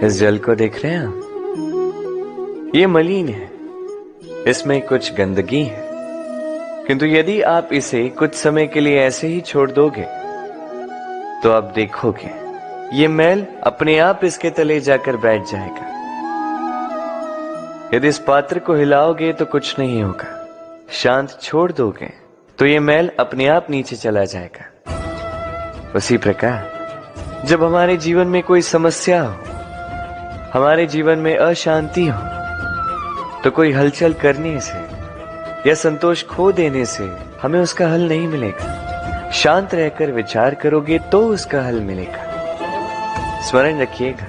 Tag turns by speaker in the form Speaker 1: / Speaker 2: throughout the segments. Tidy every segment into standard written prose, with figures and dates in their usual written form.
Speaker 1: इस जल को देख रहे हैं आप? ये मलिन है, इसमें कुछ गंदगी है, किंतु यदि आप इसे कुछ समय के लिए ऐसे ही छोड़ दोगे तो आप देखोगे ये मैल अपने आप इसके तले जाकर बैठ जाएगा। यदि इस पात्र को हिलाओगे तो कुछ नहीं होगा, शांत छोड़ दोगे तो ये मैल अपने आप नीचे चला जाएगा। उसी प्रकार जब हमारे जीवन में कोई समस्या हो, हमारे जीवन में अशांति हो, तो कोई हलचल करने से या संतोष खो देने से हमें उसका हल नहीं मिलेगा। शांत रहकर विचार करोगे तो उसका हल मिलेगा। स्मरण रखिएगा,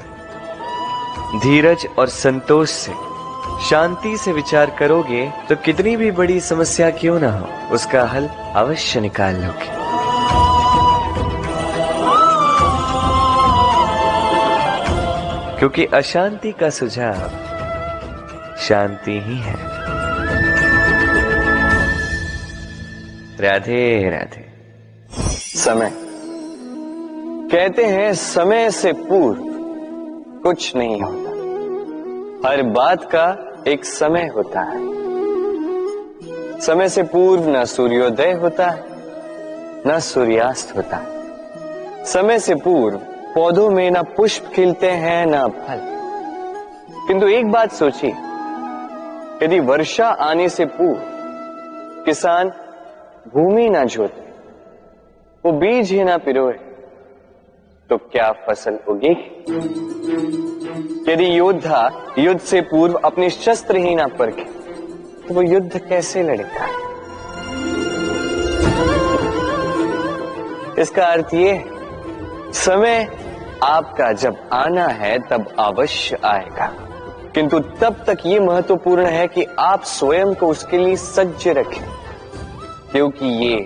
Speaker 1: धीरज और संतोष से, शांति से विचार करोगे तो कितनी भी बड़ी समस्या क्यों ना हो, उसका हल अवश्य निकाल लोगे। क्योंकि अशांति का सुझाव शांति ही है। राधे राधे।
Speaker 2: समय, कहते हैं समय से पूर्व कुछ नहीं होता, हर बात का एक समय होता है। समय से पूर्व न सूर्योदय होता है, न सूर्यास्त होता है। समय से पूर्व पौधों में न पुष्प खिलते हैं न फल। किंतु एक बात सोचिए, यदि वर्षा आने से पूर्व किसान भूमि ना जोते, वो बीज ही ना पिरोए, तो क्या फसल उगेगी? यदि योद्धा युद्ध से पूर्व अपने शस्त्र ही ना परखे, तो वो युद्ध कैसे लड़ेगा? इसका अर्थ ये है, समय आपका जब आना है तब अवश्य आएगा, किंतु तब तक ये महत्वपूर्ण है कि आप स्वयं को उसके लिए सज्ज रखें, क्योंकि ये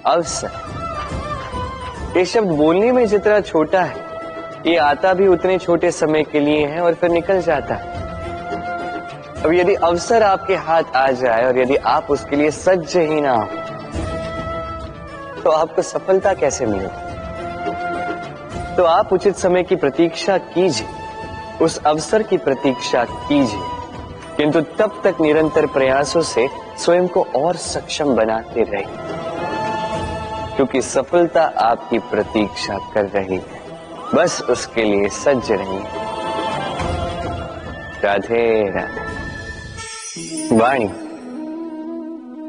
Speaker 2: अवसर, ये शब्द बोलने में जितना छोटा है, ये आता भी उतने छोटे समय के लिए है और फिर निकल जाता है। अब यदि अवसर आपके हाथ आ जाए और यदि आप उसके लिए सज्ज ही ना हो, तो आपको सफलता कैसे मिलेगी? तो आप उचित समय की प्रतीक्षा कीजिए, उस अवसर की प्रतीक्षा कीजिए, किंतु तब तक निरंतर प्रयासों से स्वयं को और सक्षम बनाते रहिए, क्योंकि सफलता आपकी प्रतीक्षा कर रही है। बस उसके लिए सज्ज रहिए। राधे राधे। वाणी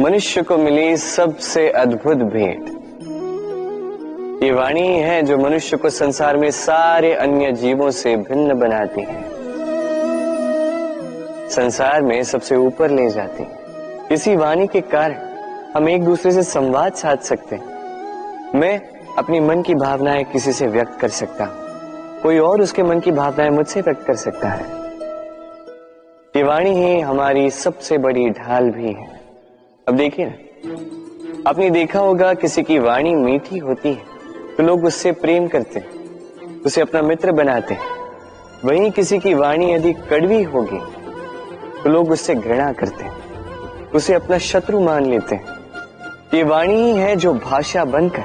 Speaker 2: मनुष्य को मिली सबसे अद्भुत भेंट। ये वाणी है जो मनुष्य को संसार में सारे अन्य जीवों से भिन्न बनाती है, संसार में सबसे ऊपर ले जाती है। इसी वाणी के कारण हम एक दूसरे से संवाद साध सकते हैं। मैं अपनी मन की भावनाएं किसी से व्यक्त कर सकता हूं, कोई और उसके मन की भावनाएं मुझसे व्यक्त कर सकता है। ये वाणी ही हमारी सबसे बड़ी ढाल भी है। अब देखिए ना, आपने देखा होगा किसी की वाणी मीठी होती है तो लोग उससे प्रेम करते हैं, उसे अपना मित्र बनाते हैं। वहीं किसी की वाणी यदि कड़वी होगी तो लोग उससे घृणा करते हैं, उसे अपना शत्रु मान लेते हैं। ये वाणी ही है जो भाषा बनकर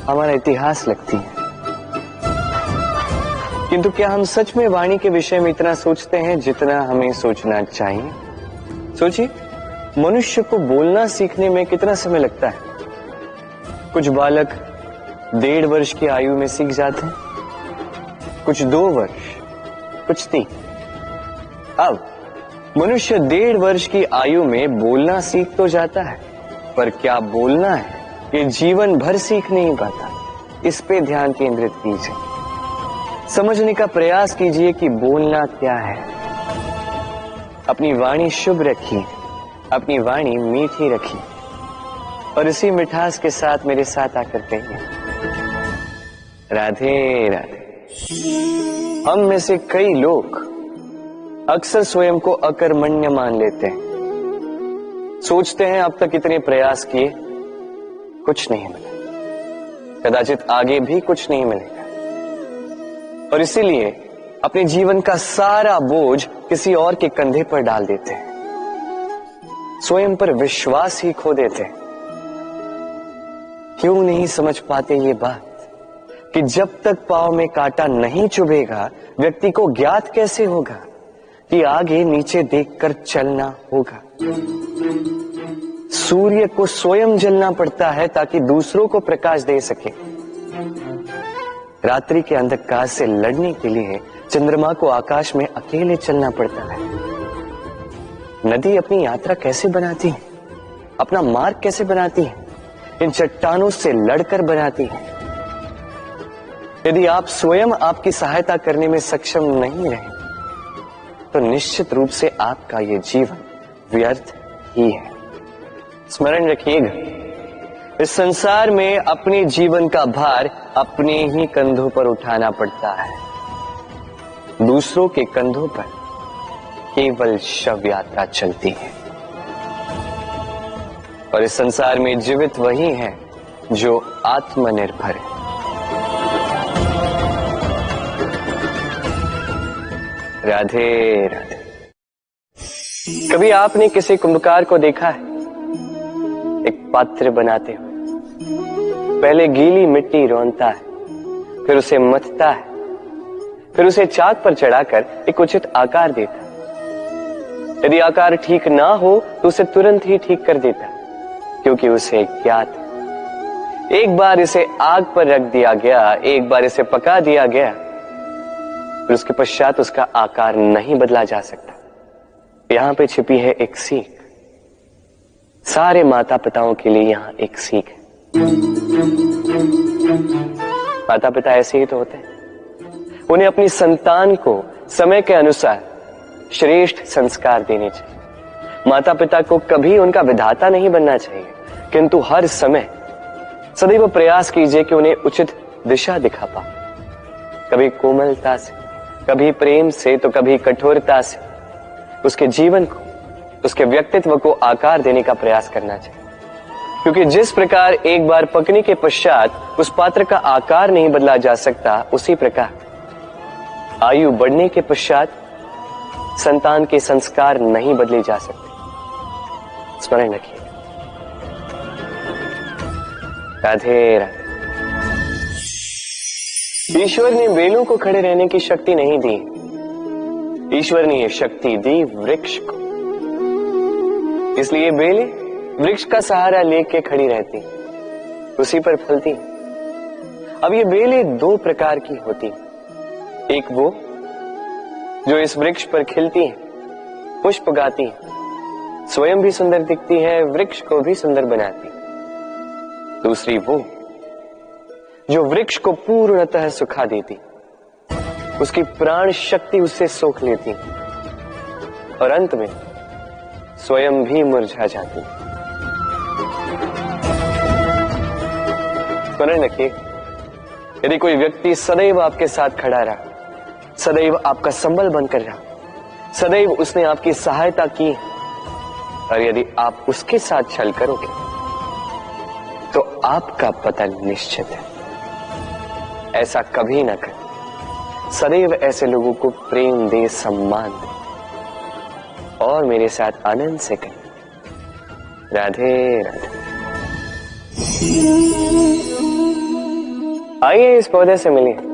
Speaker 2: हमारा इतिहास लिखती है। किंतु क्या हम सच में वाणी के विषय में इतना सोचते हैं जितना हमें सोचना चाहिए? सोचिए, मनुष्य को बोलना सीखने में कितना समय लगता है। कुछ बालक 1.5 वर्ष की आयु में सीख जाते हैं, कुछ 2 वर्ष, कुछ 3। अब मनुष्य 1.5 वर्ष की आयु में बोलना सीख तो जाता है, पर क्या बोलना है ये जीवन भर सीख नहीं पाता। इस पे ध्यान केंद्रित कीजिए, समझने का प्रयास कीजिए कि बोलना क्या है। अपनी वाणी शुभ रखिए, अपनी वाणी मीठी रखिए, और इसी मिठास के साथ मेरे साथ आकर कहिए, राधे राधे। हम में से कई लोग अक्सर स्वयं को अकर्मण्य मान लेते हैं, सोचते हैं अब तक इतने प्रयास किए, कुछ नहीं मिला, कदाचित आगे भी कुछ नहीं मिलेगा, और इसीलिए अपने जीवन का सारा बोझ किसी और के कंधे पर डाल देते हैं, स्वयं पर विश्वास ही खो देते हैं। क्यों नहीं समझ पाते ये बात कि जब तक पांव में कांटा नहीं चुभेगा व्यक्ति को ज्ञात कैसे होगा कि आगे नीचे देखकर चलना होगा। सूर्य को स्वयं जलना पड़ता है ताकि दूसरों को प्रकाश दे सके। रात्रि के अंधकार से लड़ने के लिए चंद्रमा को आकाश में अकेले चलना पड़ता है। नदी अपनी यात्रा कैसे बनाती है, अपना मार्ग कैसे बनाती है, इन चट्टानों से लड़कर बनाती है। यदि आप स्वयं आपकी सहायता करने में सक्षम नहीं रहे तो निश्चित रूप से आपका यह जीवन व्यर्थ ही है। स्मरण रखिएगा, इस संसार में अपने जीवन का भार अपने ही कंधों पर उठाना पड़ता है। दूसरों के कंधों पर केवल शव यात्रा चलती है। और इस संसार में जीवित वही है जो आत्मनिर्भर है। राधे राधे। कभी आपने किसी कुंभकार को देखा है एक पात्र बनाते हुए? पहले गीली मिट्टी रौंदता है, फिर उसे मथता है, फिर उसे चाक पर चढ़ाकर एक उचित आकार देता है। यदि आकार ठीक ना हो तो उसे तुरंत ही ठीक कर देता है, क्योंकि उसे ज्ञात है एक बार इसे आग पर रख दिया गया, एक बार इसे पका दिया गया, फिर उसके पश्चात उसका आकार नहीं बदला जा सकता। यहां पे छिपी है एक सीख। सारे माता पिताओं के लिए यहां एक सीख है। माता पिता ऐसे ही तो होते हैं। उन्हें अपनी संतान को समय के अनुसार श्रेष्ठ संस्कार देने चाहिए। माता पिता को कभी उनका विधाता नहीं बनना चाहिए, किंतु हर समय सदैव प्रयास कीजिए कि उन्हें उचित दिशा दिखा पाओ। कभी कोमलता से, कभी प्रेम से, तो कभी कठोरता से उसके जीवन को, उसके व्यक्तित्व को आकार देने का प्रयास करना चाहिए। क्योंकि जिस प्रकार एक बार पकने के पश्चात उस पात्र का आकार नहीं बदला जा सकता, उसी प्रकार आयु बढ़ने के पश्चात संतान के संस्कार नहीं बदले जा सकते। स्मरण रखिए। राधे राधे। ईश्वर ने बेलों को खड़े रहने की शक्ति नहीं दी, ईश्वर ने यह शक्ति दी वृक्ष को। इसलिए बेलें वृक्ष का सहारा लेके खड़ी रहती, उसी पर फलती। अब ये बेलें दो प्रकार की होती, एक वो जो इस वृक्ष पर खिलती है, पुष्प गाती है, स्वयं भी सुंदर दिखती है, वृक्ष को भी सुंदर बनाती। दूसरी वो जो वृक्ष को पूर्णतः सुखा देती, उसकी प्राण शक्ति उससे सोख लेती और अंत में स्वयं भी मुरझा जाती। स्मरण रखिए, यदि कोई व्यक्ति सदैव आपके साथ खड़ा रहा, सदैव आपका संबल बनकर रहा, सदैव उसने आपकी सहायता की, और यदि आप उसके साथ छल करोगे तो आपका पतन निश्चित है। ऐसा कभी ना करें। सदैव ऐसे लोगों को प्रेम दे, सम्मान दे और मेरे साथ आनंद से कहें राधे राधे। आइए इस पौधे से मिलिए।